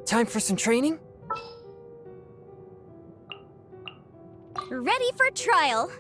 Time for some training? Ready for trial.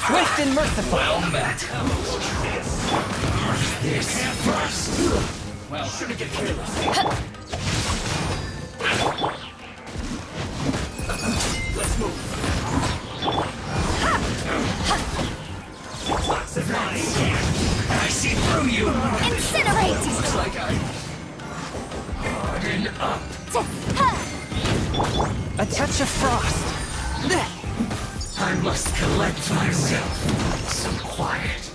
Swift and merciful. Well met. This first. Well, shouldn't get careless. Let's move. I see through you. Incinerate! Looks like I harden up. A touch of frost. I must collect myself. Some quiet.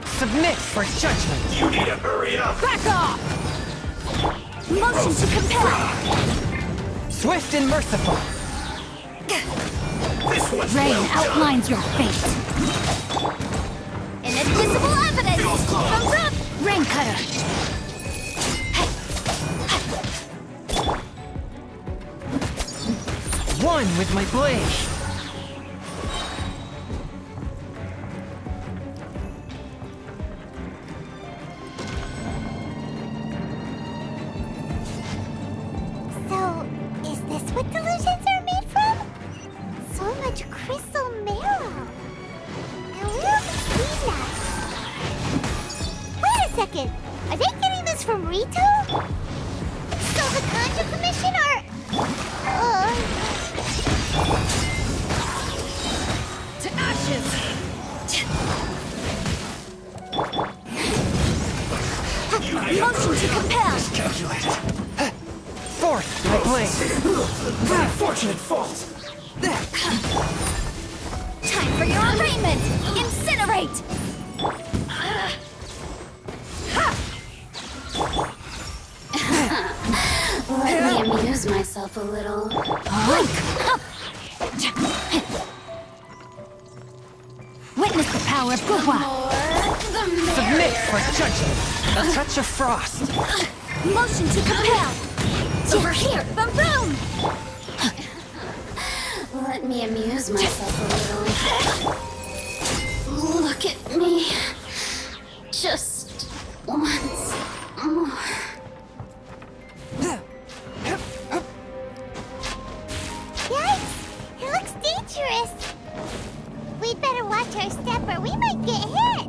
Submit for judgment. You need to hurry up. Back off! Motion to compel! Swift and merciful. This one's Rain well done. outlines your fate. Inadmissible evidence! From Rain Cutter! One with my blade. So, is this what delusions are made from? So much crystal marrow. Now where have we seen that? Wait a second. Are they getting this from Rito? So the Conjure Commission are... To ashes! Motion to compel! Calculated. Forth my blade. Unfortunate fault. Time for your arraignment! Incinerate! Let me amuse myself a little. Witness the power of Gua! Submit for judgment. A touch of frost. Motion to compel! Over here! Boom! Let me amuse myself a little. Look at me. Just once more. Yikes! It looks dangerous. We'd better watch our step or we might get hit.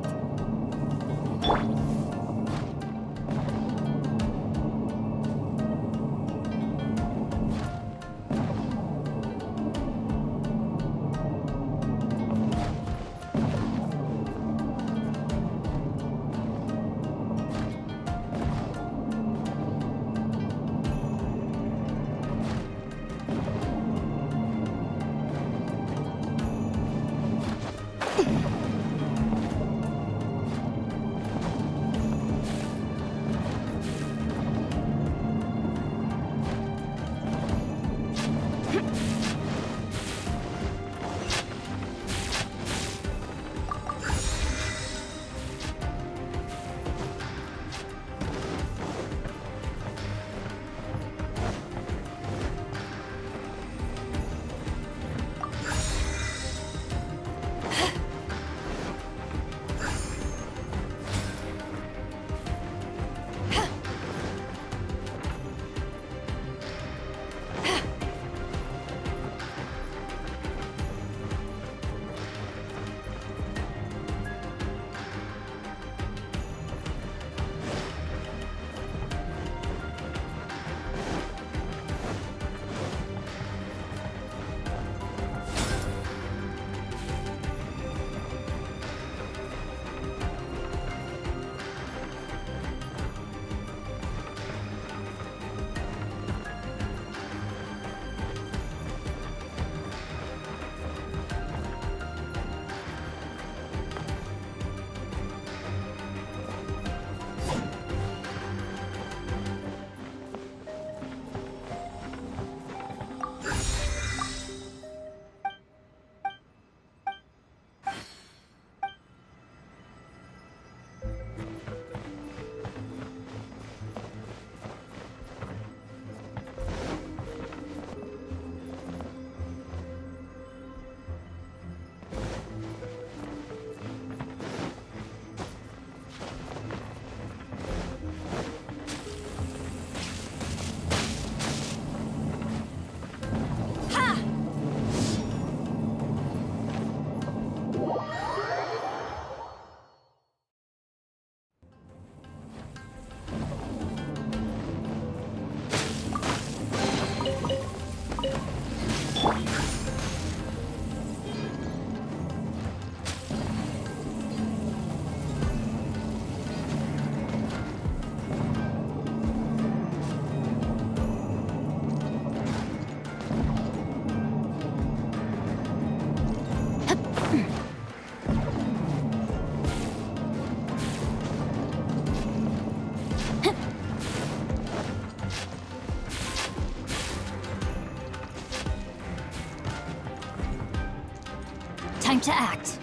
Time to act.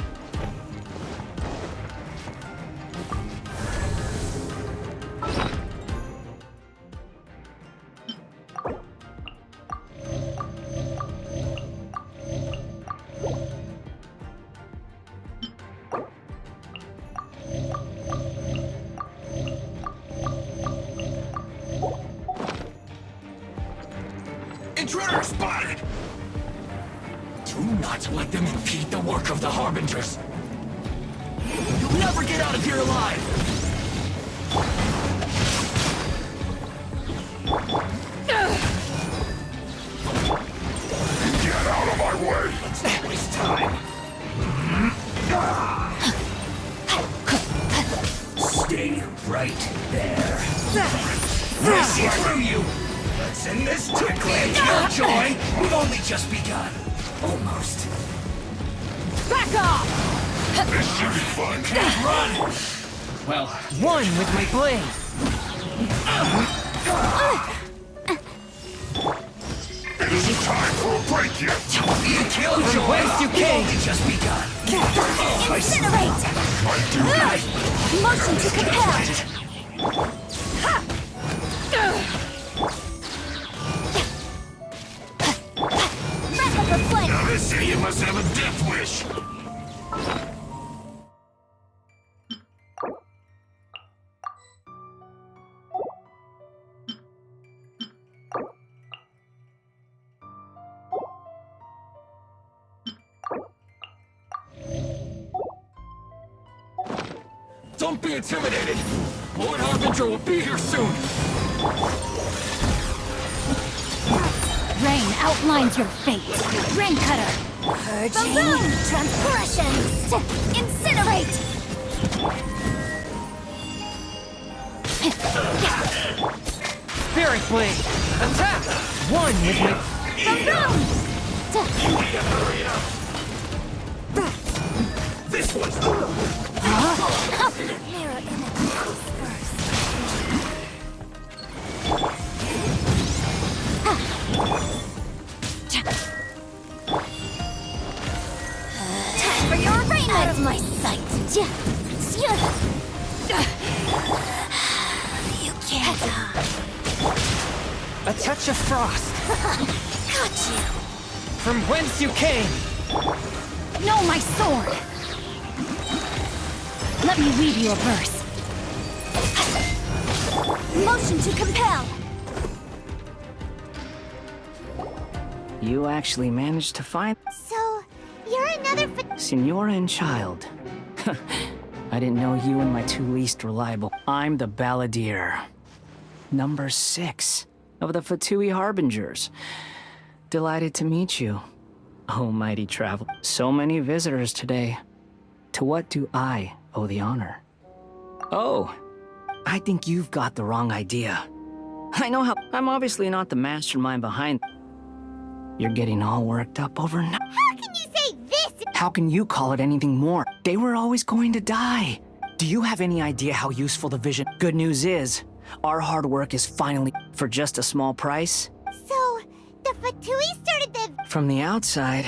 Intruder spotted! Do not let them impede the work of the Harbingers. You'll never get out of here alive! Get out of my way! Let's not waste time. Stay right there. This through you! Let's end this quickly! Killjoy! We've only just begun. Almost. Back off! This should be fun. Can't run! Well, One with my blade. it isn't time for a break yet! Don't be a killjoy! From whence you We've came. only just begun. Incinerate! Motion to compel! Breath of the flame! Now they say you must have a death wish. Don't be intimidated. Lord Harbinger will be here soon. Rain outlines your fate. Rain cutter. Purging. Transgressions. Incinerate. Spirit blade. Attack. One with my... Hurry up. This one's Mirror image first. Time for your rain out of my sight. You can't. A touch of frost. Got you. From whence you came. No, my sword. Let me weave you a verse. Motion to compel. You actually managed to find So, you're another Senora and Child. I didn't know you and my two least reliable. I'm the Balladeer. Number 6 of the Fatui Harbingers. Delighted to meet you. Oh, mighty traveler. So many visitors today. To what do I owe the honor? Oh, I think you've got the wrong idea. I know how. I'm obviously not the mastermind behind. You're getting all worked up over. How can you say this? How can you call it anything more? They were always going to die. Do you have any idea how useful the vision? Good news is, our hard work is finally for just a small price. So, the Fatui started the... From the outside,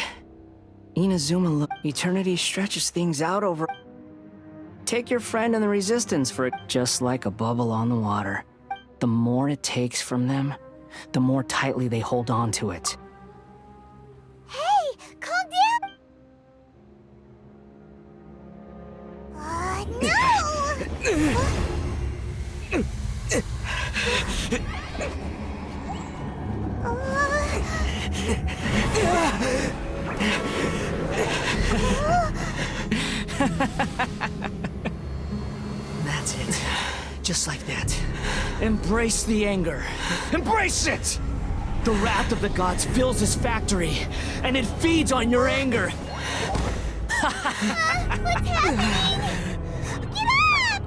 Inazuma eternity stretches things out over. Take your friend and the resistance for it, just like a bubble on the water. The more it takes from them, the more tightly they hold on to it. Hey, calm down! That's it. Just like that. Embrace the anger. Embrace it! The wrath of the gods fills this factory, and it feeds on your anger. What's happening? Get up!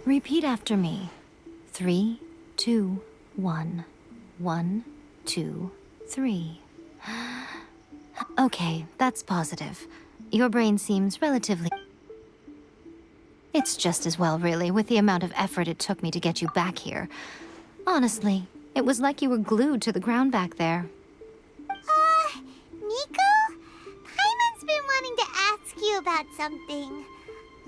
Repeat after me. 3, 2, 1. 1, 2, 3. Okay, that's positive. Your brain seems relatively... It's just as well, really, with the amount of effort it took me to get you back here. Honestly, it was like you were glued to the ground back there. Nico? Paimon's been wanting to ask you about something.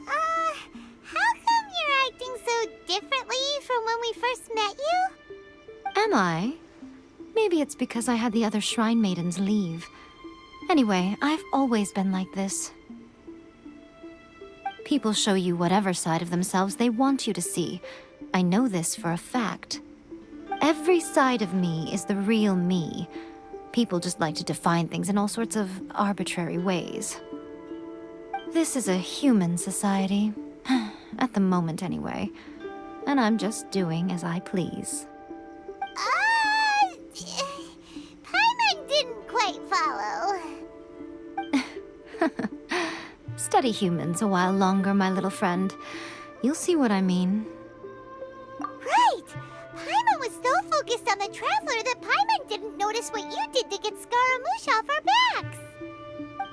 How come you're acting so differently from when we first met you? Am I? Maybe it's because I had the other shrine maidens leave. Anyway, I've always been like this. People show you whatever side of themselves they want you to see. I know this for a fact. Every side of me is the real me. People just like to define things in all sorts of arbitrary ways. This is a human society. At the moment, anyway. And I'm just doing as I please. Paimon didn't quite follow. Study humans a while longer, my little friend. You'll see what I mean. Right! Paimon was so focused on the Traveler that Paimon didn't notice what you did to get Scaramouche off our backs.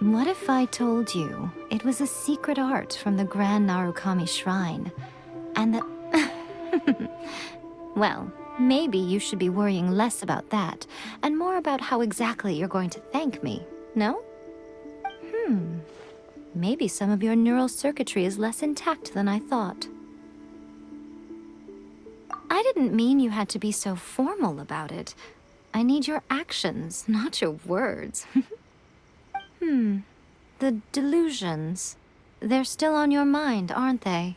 What if I told you it was a secret art from the Grand Narukami Shrine? And that... Well, maybe you should be worrying less about that, and more about how exactly you're going to thank me, no? Maybe some of your neural circuitry is less intact than I thought. I didn't mean you had to be so formal about it. I need your actions, not your words. The delusions. They're still on your mind, aren't they?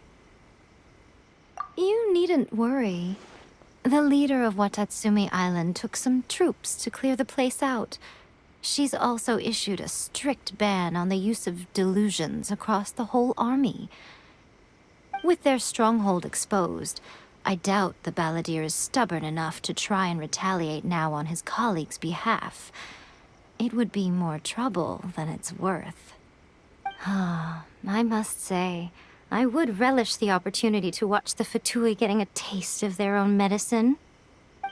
You needn't worry. The leader of Watatsumi Island took some troops to clear the place out. She's also issued a strict ban on the use of delusions across the whole army. With their stronghold exposed, I doubt the Balladeer is stubborn enough to try and retaliate now on his colleagues' behalf. It would be more trouble than it's worth. I must say, I would relish the opportunity to watch the Fatui getting a taste of their own medicine.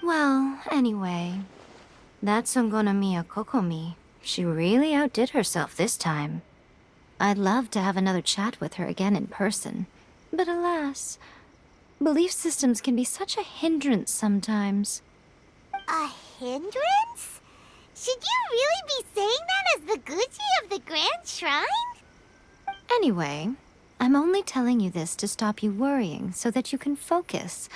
Well, anyway, that Sungonamiya Kokomi, she really outdid herself this time. I'd love to have another chat with her again in person, but alas, belief systems can be such a hindrance sometimes. A hindrance? Should you really be saying that as the Gucci of the Grand Shrine? Anyway, I'm only telling you this to stop you worrying so that you can focus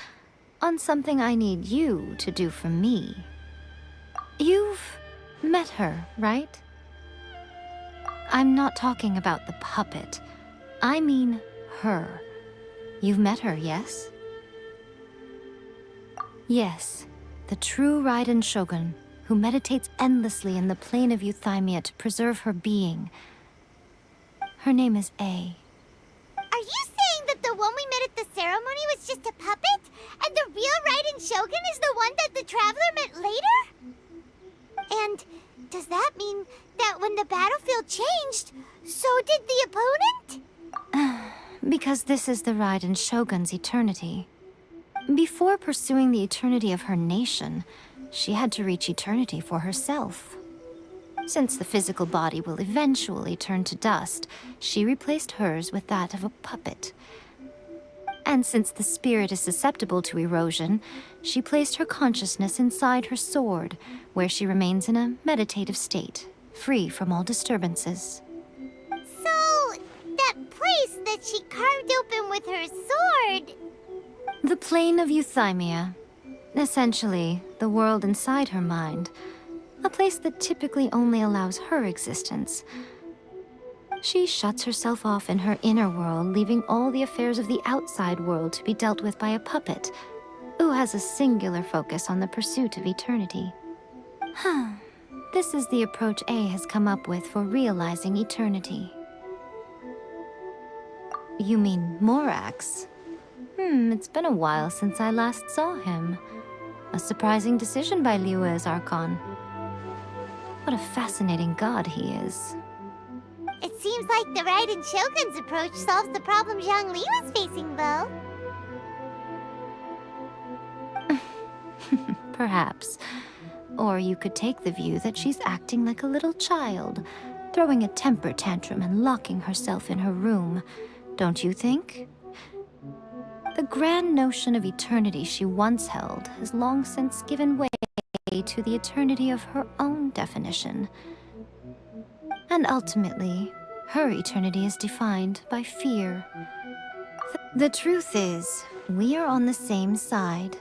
on something I need you to do for me. You've met her, right? I'm not talking about the puppet. I mean her. You've met her, yes? Yes, the true Raiden Shogun, who meditates endlessly in the plane of Euthymia to preserve her being. Her name is A. Are you saying that the one we met at the ceremony was just a puppet? And the real Raiden Shogun is the one that the Traveler met later? And does that mean that when the battlefield changed, so did the opponent? Because this is the Raiden Shogun's eternity. Before pursuing the eternity of her nation, she had to reach eternity for herself. Since the physical body will eventually turn to dust, she replaced hers with that of a puppet. And since the spirit is susceptible to erosion, she placed her consciousness inside her sword, where she remains in a meditative state, free from all disturbances. So, that place that she carved open with her sword... The plane of Euthymia. Essentially, the world inside her mind. A place that typically only allows her existence. She shuts herself off in her inner world, leaving all the affairs of the outside world to be dealt with by a puppet, who has a singular focus on the pursuit of eternity. This is the approach A has come up with for realizing eternity. You mean Morax? It's been a while since I last saw him. A surprising decision by Liu's Archon. What a fascinating god he is. It seems like the Raiden Shogun's approach solves the problem Zhongli was facing, though. Perhaps. Or you could take the view that she's acting like a little child, throwing a temper tantrum and locking herself in her room. Don't you think? The grand notion of eternity she once held has long since given way to the eternity of her own definition. And ultimately, her eternity is defined by fear. The truth is, we are on the same side.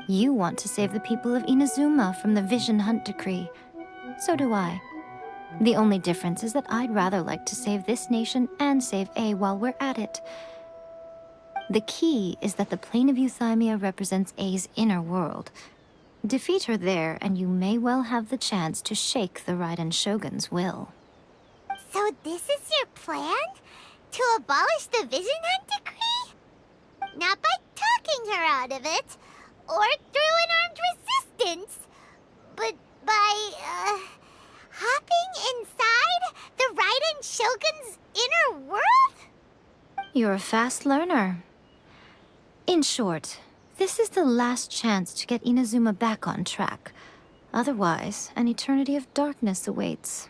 You want to save the people of Inazuma from the Vision Hunt decree. So do I. The only difference is that I'd rather like to save this nation and save A while we're at it. The key is that the plane of Euthymia represents A's inner world. Defeat her there, and you may well have the chance to shake the Raiden Shogun's will. So this is your plan? To abolish the Vision Hunt decree? Not by talking her out of it, or through an armed resistance, but by, hopping inside the Raiden Shogun's inner world? You're a fast learner. In short, this is the last chance to get Inazuma back on track. Otherwise, an eternity of darkness awaits.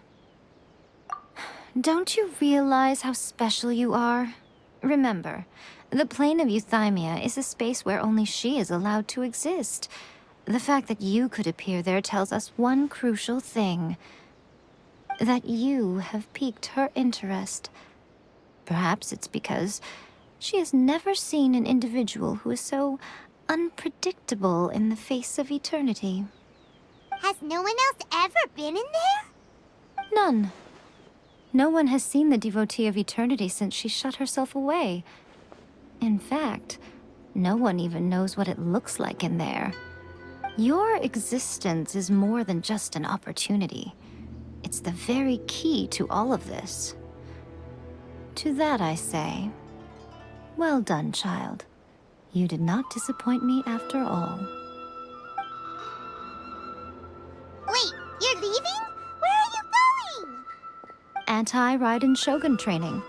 Don't you realize how special you are? Remember, the plane of Euthymia is a space where only she is allowed to exist. The fact that you could appear there tells us one crucial thing. That you have piqued her interest. Perhaps it's because she has never seen an individual who is so unpredictable in the face of eternity. Has no one else ever been in there? None. No one has seen the devotee of eternity since she shut herself away. In fact, no one even knows what it looks like in there. Your existence is more than just an opportunity. It's the very key to all of this. To that I say, well done, child. You did not disappoint me after all. Wait, you're leaving? Where are you going? Anti-Raiden Shogun training.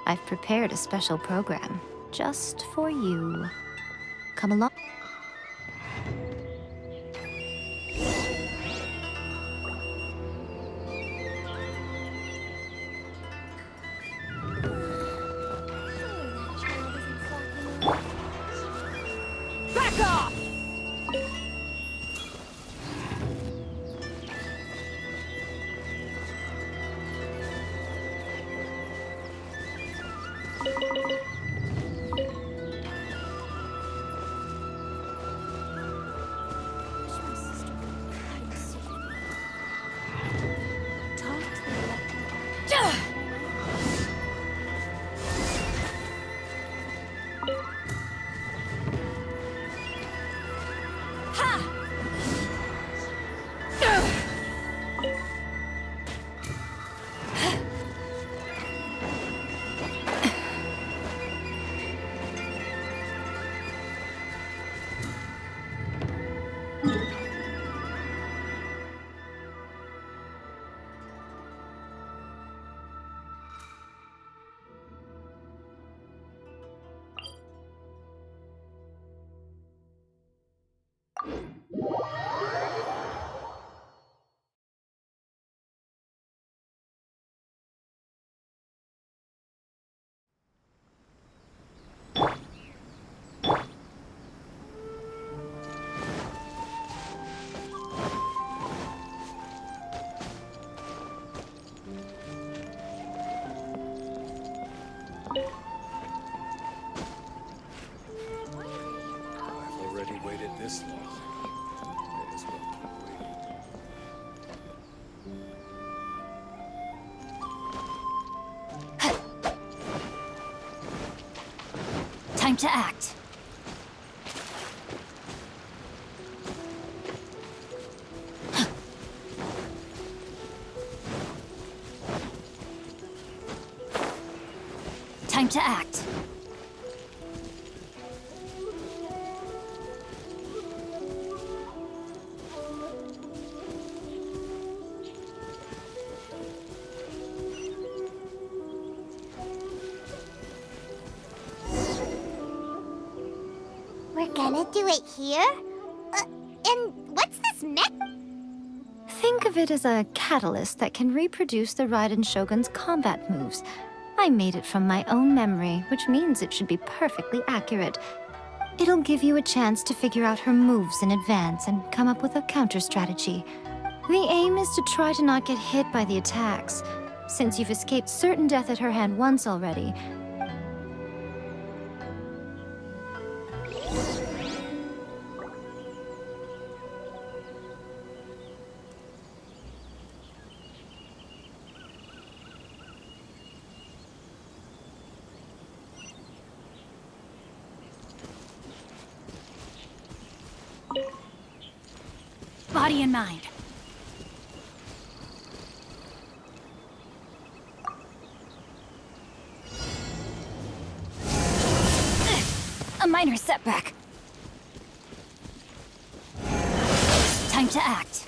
I've prepared a special program just for you. Come along. Back off! I've already waited this long. May as well keep waiting. Time to act. Time to act. gonna do it here? And what's this mech? Think of it as a catalyst that can reproduce the Raiden Shogun's combat moves. I made it from my own memory, which means it should be perfectly accurate. It'll give you a chance to figure out her moves in advance and come up with a counter strategy. The aim is to try to not get hit by the attacks. Since you've escaped certain death at her hand once already, body and mind. A minor setback. Time to act.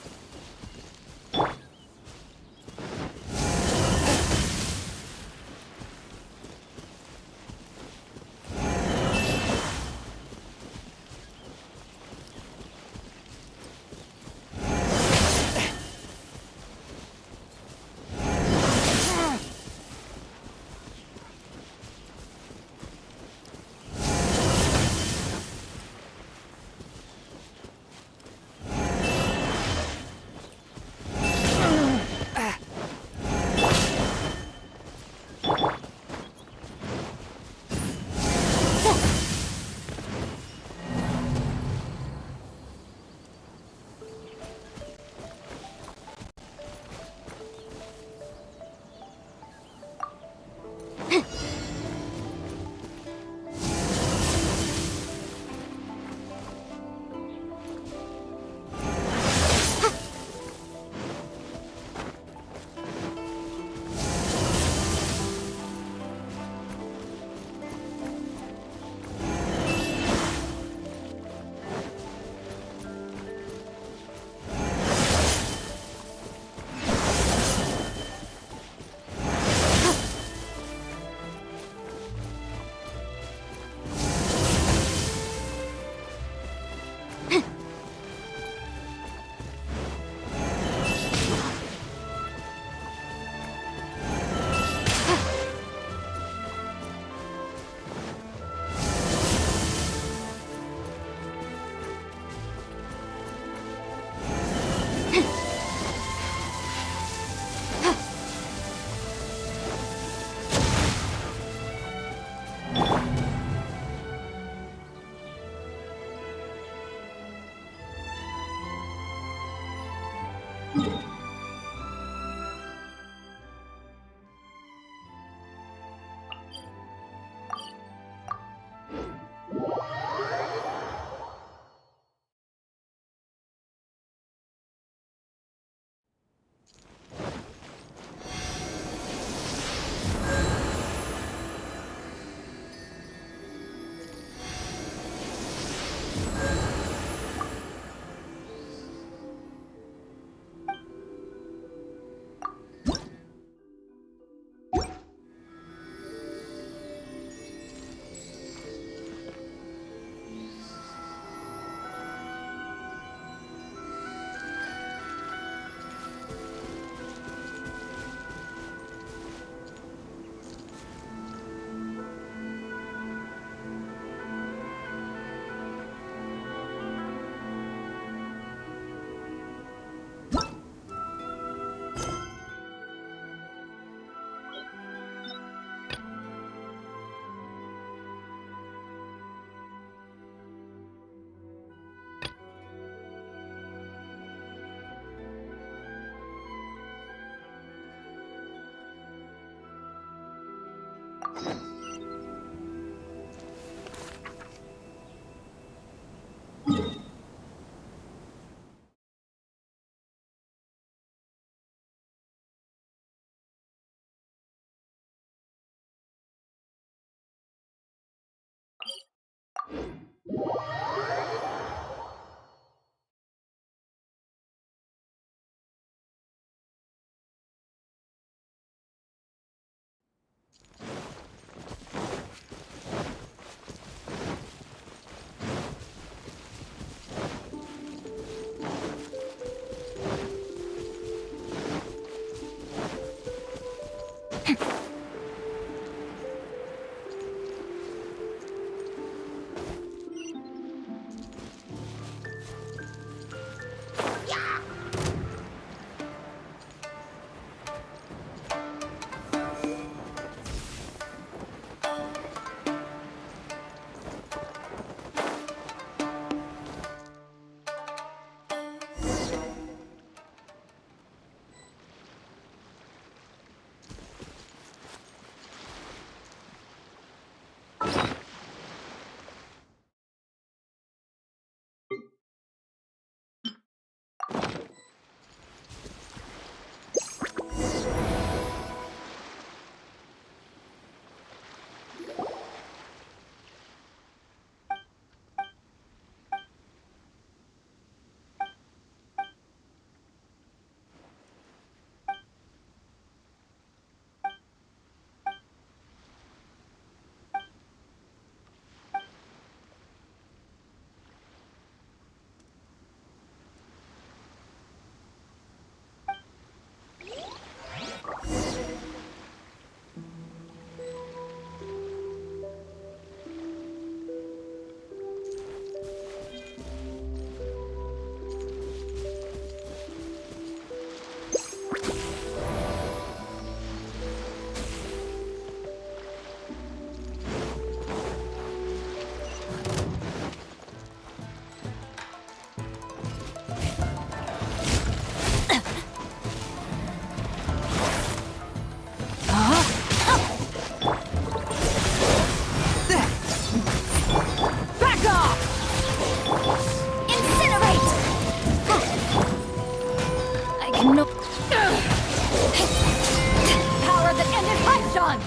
on!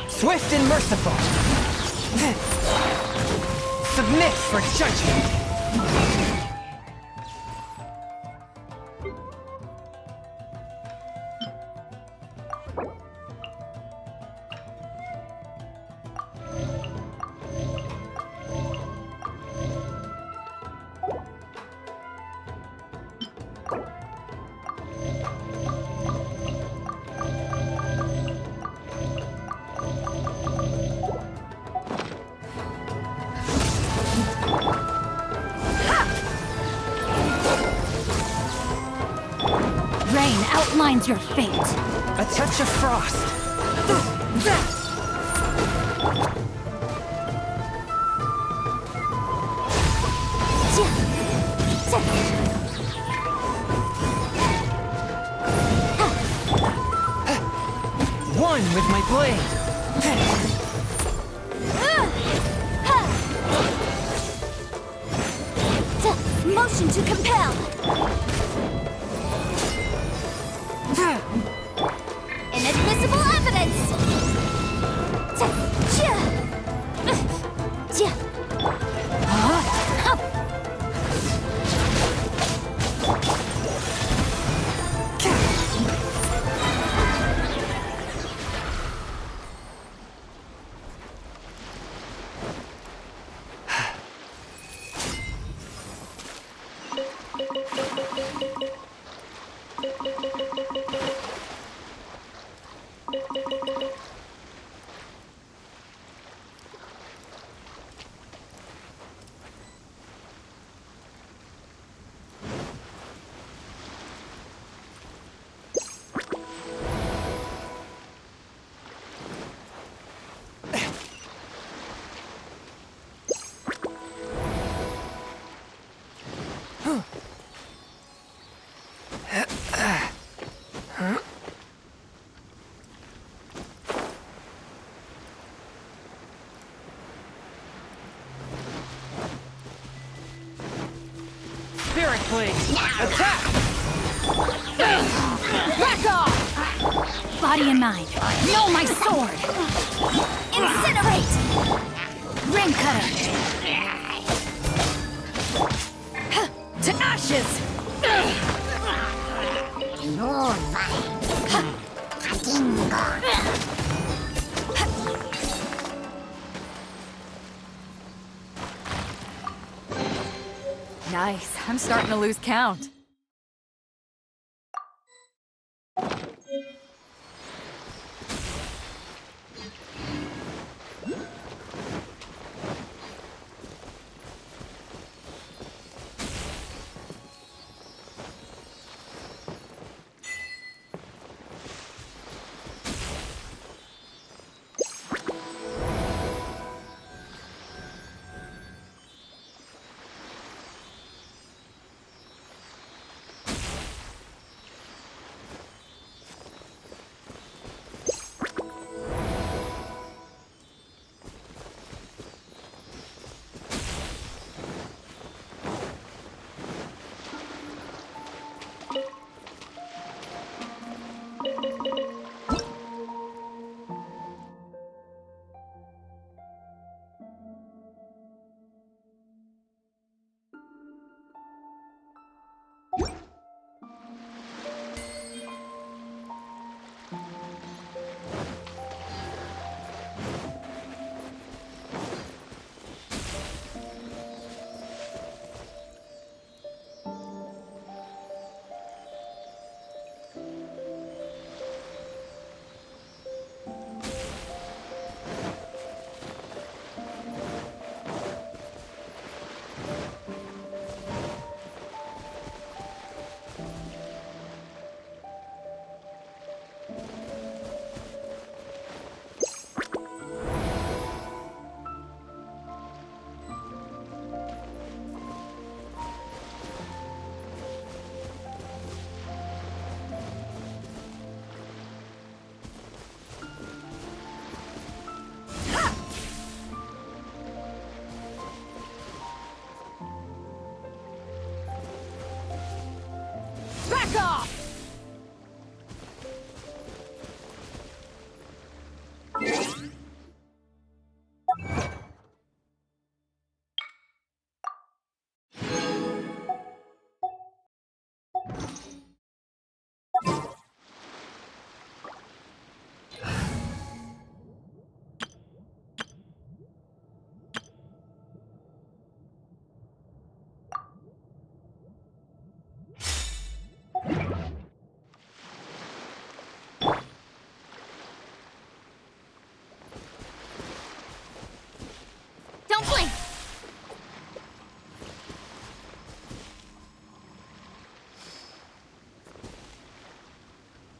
Swift and merciful. Submit for judgment. Rain outlines your fate. A touch of frost. One with my blade. Motion to compel. Inadmissible evidence. Spirit blade. Attack! Back off! Body and mind. Know my sword! Incinerate! Ring cutter! To ashes! Nice. I'm starting to lose count.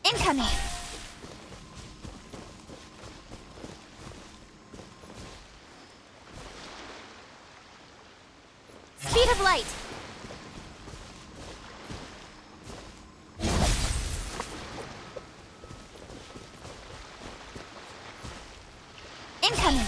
Incoming! Speed of light! Incoming!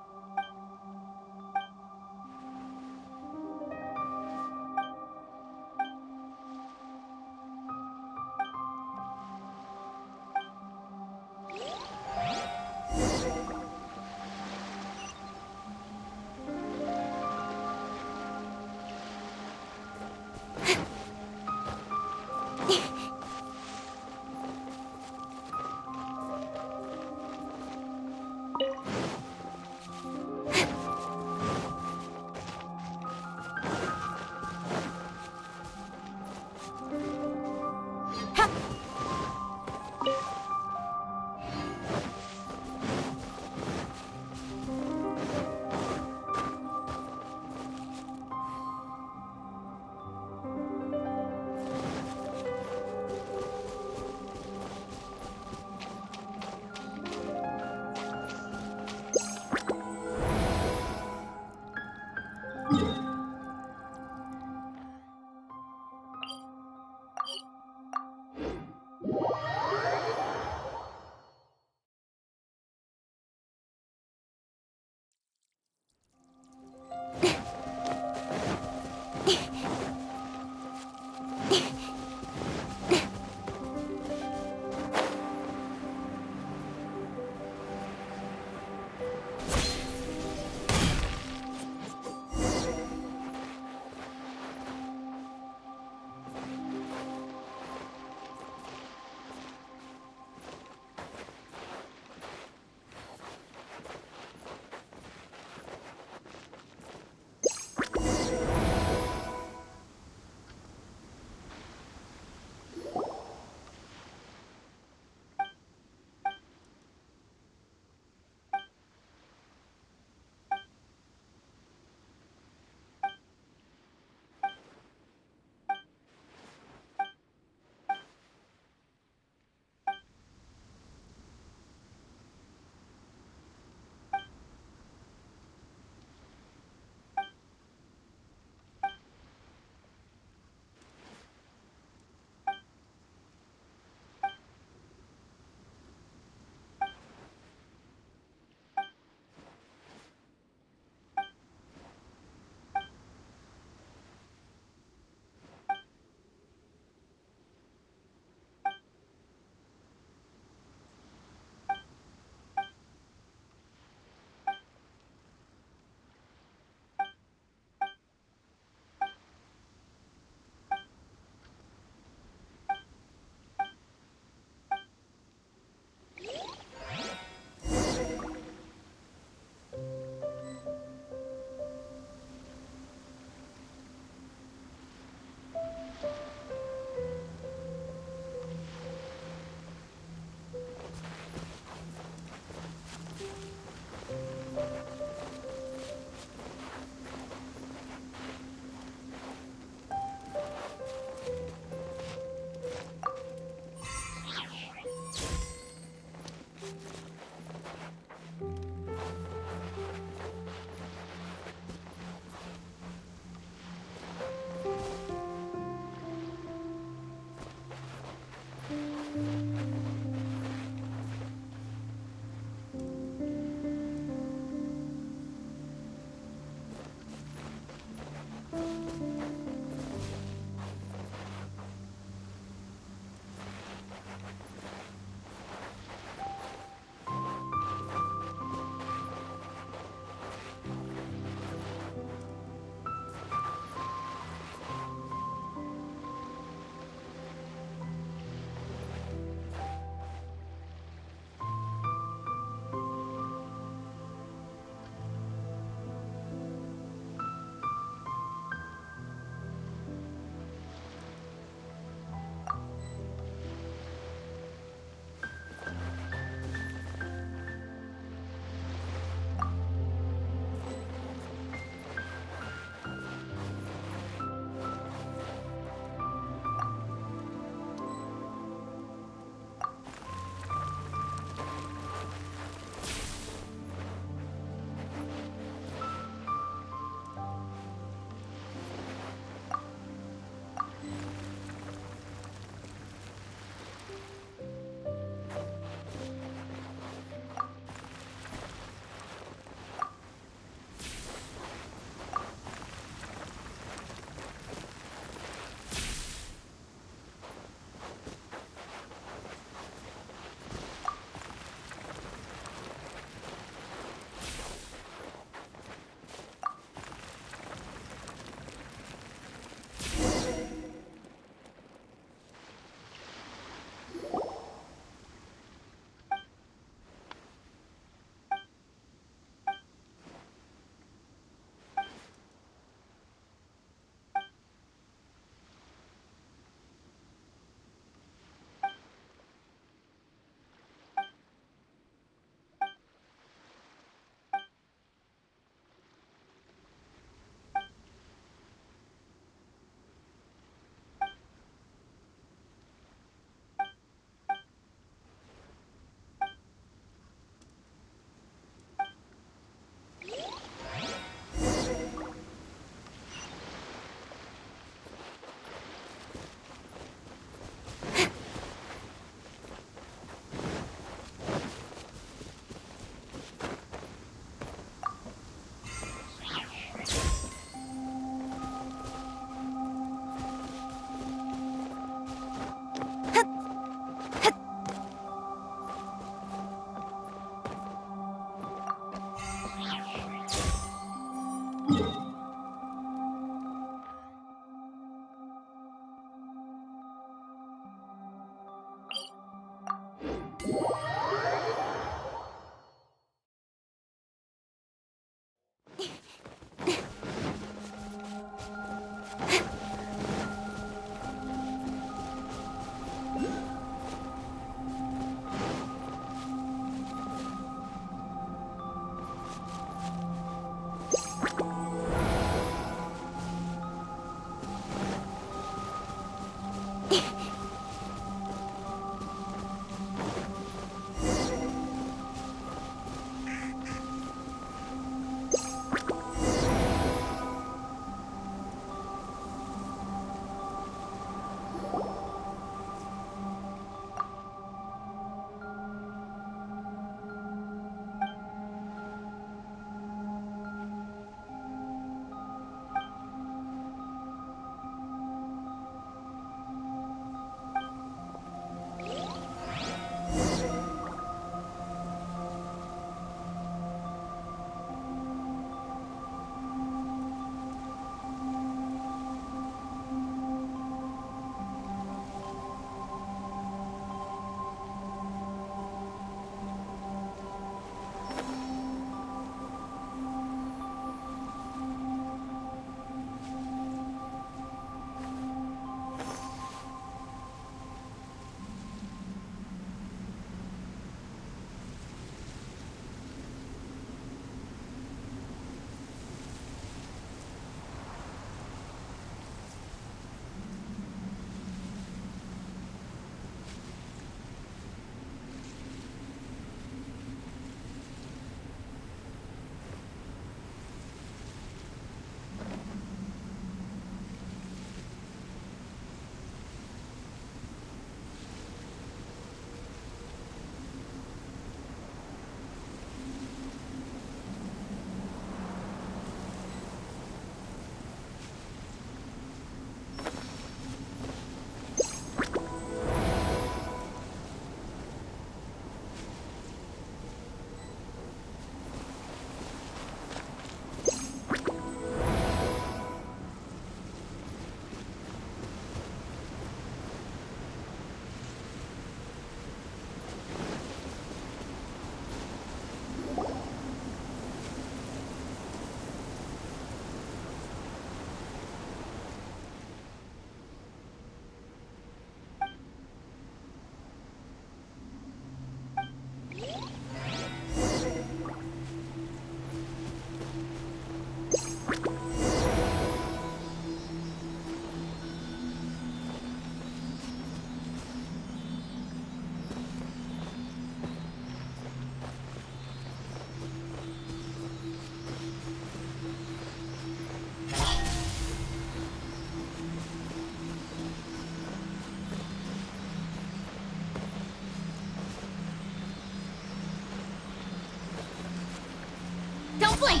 Don't blink!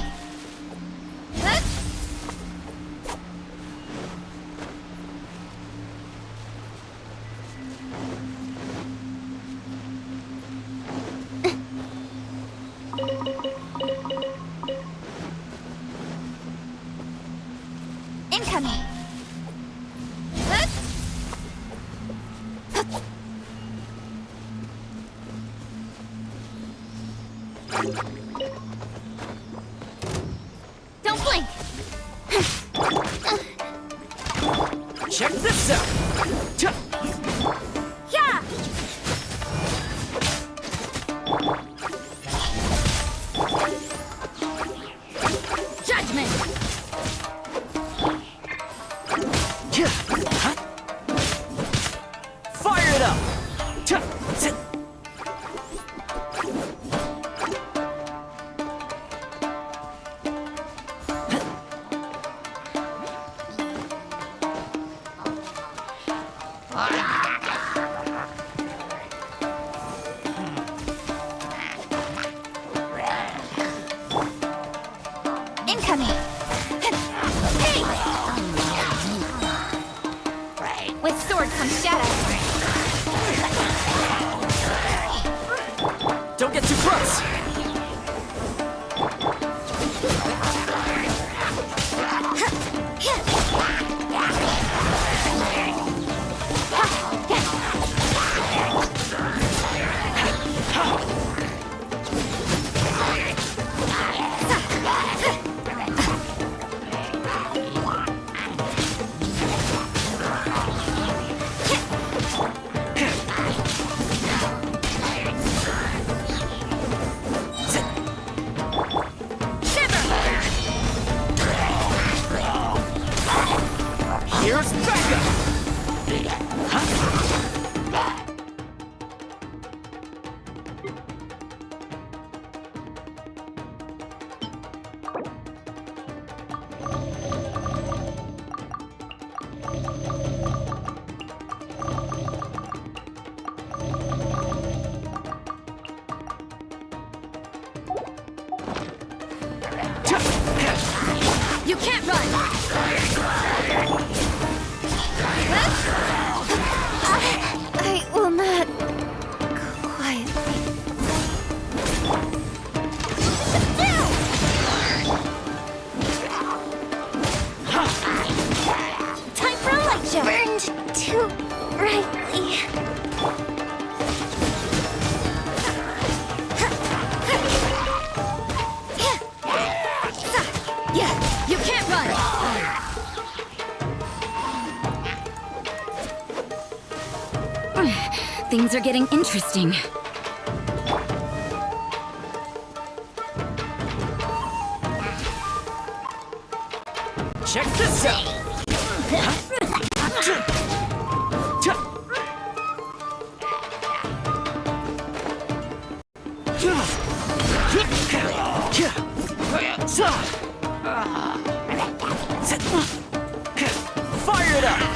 Huh? Incoming! Huh? Don't blink! Check this out! Yeah! Judgment! Fire it up! Things are getting interesting. Check this out. Fire it up.